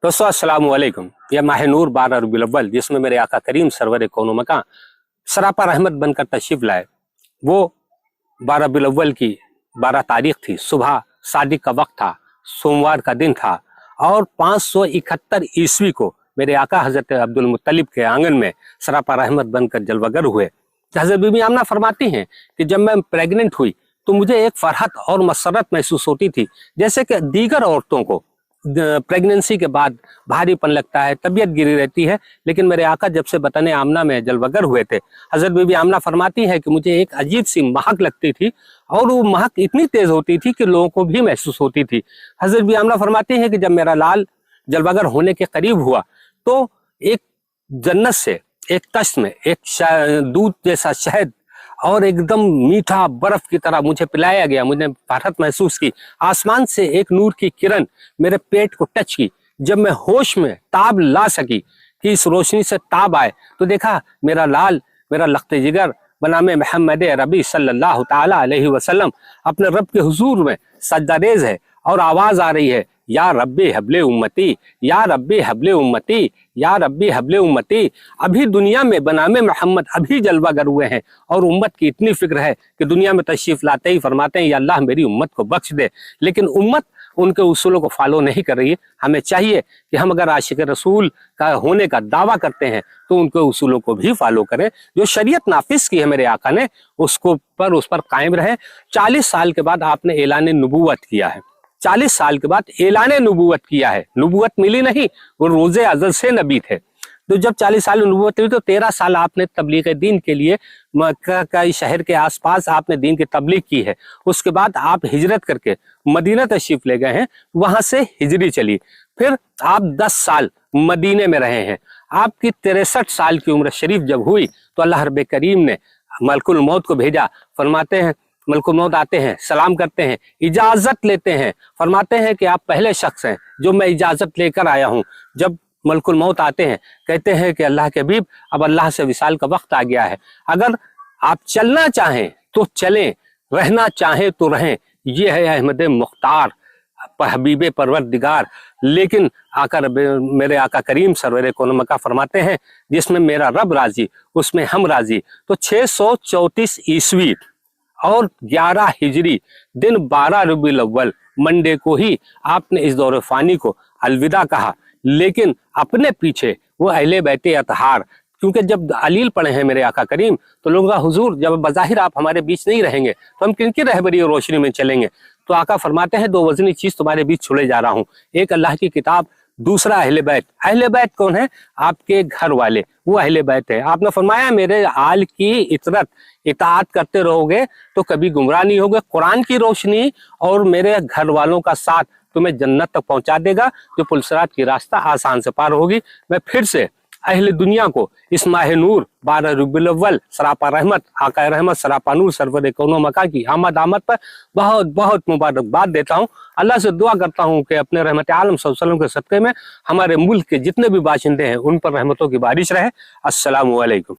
दोस्तों अस्सलाम वालेकुम। यह माह नूर 12 रबीउल अव्वल जिसमें मेरे आका करीम सरवर कौनो मकां सरापा रहमत बनकर तशरीफ लाए, वो 12 रबीउल अव्वल की 12 तारीख थी। सुबह सादिक का वक्त था, सोमवार का दिन था और 571 ईस्वी को मेरे आका हजरत अब्दुल मुत्तलिब के आंगन में सरापा रहमत बनकर जलवागर हुए। हजरत बीबी आमना फरमाती हैं कि जब मैं प्रेग्नेंट हुई तो मुझे एक फरहत और मसरत महसूस होती थी, जैसे कि दीगर औरतों को प्रेगनेंसी के बाद भारीपन लगता है, तबीयत गिरी रहती है। लेकिन मेरे आका जब से बतन आमना में जलवगर हुए थे, हजरत बीबी आमना फरमाती है कि मुझे एक अजीब सी महक लगती थी और वो महक इतनी तेज होती थी कि लोगों को भी महसूस होती थी। हजरत बीबी आमना फरमाती है कि जब मेरा लाल जलवगर होने के करीब हुआ तो एक जन्नत से एक तश्त में एक दूध जैसा शहद और एकदम मीठा बर्फ की तरह मुझे पिलाया गया। मुझे फरहत महसूस की। आसमान से एक नूर की किरण मेरे पेट को टच की। जब मैं होश में ताब ला सकी कि इस रोशनी से ताब आए तो देखा मेरा लाल, मेरा लख्ते जिगर बनामे मोहम्मद रबी सल्लल्लाहु ताला अलैहि वसल्लम अपने रब के हुजूर में सजदारेज है और आवाज आ रही है, या रब्बी हबले उम्मती, या रब्बी हबले उम्मती, या रब्बी हबले उम्मती। अभी दुनिया में बनामे मोहम्मद अभी जलवागर हुए हैं और उम्मत की इतनी फिक्र है कि दुनिया में तशरीफ लाते ही फरमाते हैं, या अल्लाह मेरी उम्मत को बख्श दे। लेकिन उम्मत उनके उसूलों को फॉलो नहीं कर रही है। हमें चाहिए कि हम अगर आशिक रसूल का होने का दावा करते हैं तो उनके उसूलों को भी फॉलो करें। जो शरीयत नाफिज की है मेरे आका ने, उस पर कायम रहें। 40 साल के बाद आपने ऐलान नबूवत किया है। 40 साल के बाद ऐलान नबूवत किया है। नबूवत मिली नहीं, वो रोजे अज़ल से नबी थे। तो जब 40 साल नबूवत हुई तो 13 साल आपने तबलीग दीन के लिए मक्का का शहर के आसपास आपने दीन की तबलीग की है। उसके बाद आप हिजरत करके मदीना तशरीफ ले गए हैं, वहां से हिजरी चली। फिर आप 10 साल मदीने में रहे हैं। आपकी 63 साल की उम्र शरीफ जब हुई तो अल्लाह रब्बे करीम ने मलकुल मौत को भेजा। फरमाते हैं मलकुल मौत आते हैं, सलाम करते हैं, इजाजत लेते हैं। फरमाते हैं कि आप पहले शख्स हैं जो मैं इजाजत लेकर आया हूं। जब मलकुल मौत आते हैं, कहते हैं कि अल्लाह के हबीब, अब अल्लाह से विसाल का वक्त आ गया है। अगर आप चलना चाहें तो चलें, रहना चाहें तो रहें। ये है अहमद मुख्तार हबीब परवरदिगार। लेकिन मेरे आका करीम सरवर कौनो मकां फरमाते हैं, जिसमें मेरा रब राजी उसमें हम राजी। तो 634 ईस्वी और 11 हिजरी दिन 12 रबीउल अव्वल मंडे को ही आपने इस दौर फानी को अलविदा कहा। लेकिन अपने पीछे वो अहले बैते अतहार, क्योंकि जब अलील पढ़े हैं मेरे आका करीम तो लोगों का हुजूर, जब बज़ाहिर आप हमारे बीच नहीं रहेंगे तो हम किनकी रहबरी और रोशनी में चलेंगे। तो आका फरमाते हैं, 2 वजनी चीज तुम्हारे बीच छोड़े जा रहा हूँ, एक अल्लाह की किताब, दूसरा अहले बैत। अहले बैत कौन है? आपके घर वाले, वो अहले बैत है। आपने फरमाया मेरे आल की इतरत इताअत करते रहोगे तो कभी गुमराह नहीं होगे। कुरान की रोशनी और मेरे घर वालों का साथ तुम्हें जन्नत तक पहुंचा देगा, जो पुलसरात की रास्ता आसान से पार होगी। मैं फिर से अहले दुनिया को इस माह नूर 12 रबीउल अव्वल सरापा रहमत आका रहमत सरापा नूर सरवर कौनो मकां की आमद पर बहुत बहुत मुबारकबाद देता हूँ। अल्लाह से दुआ करता हूँ कि अपने रहमत आलम सल्लल्लाहु अलैहि वसल्लम के सदक़े में हमारे मुल्क के जितने भी बाशिंदे हैं उन पर रहमतों की बारिश रहे। अस्सलामु अलैकुम।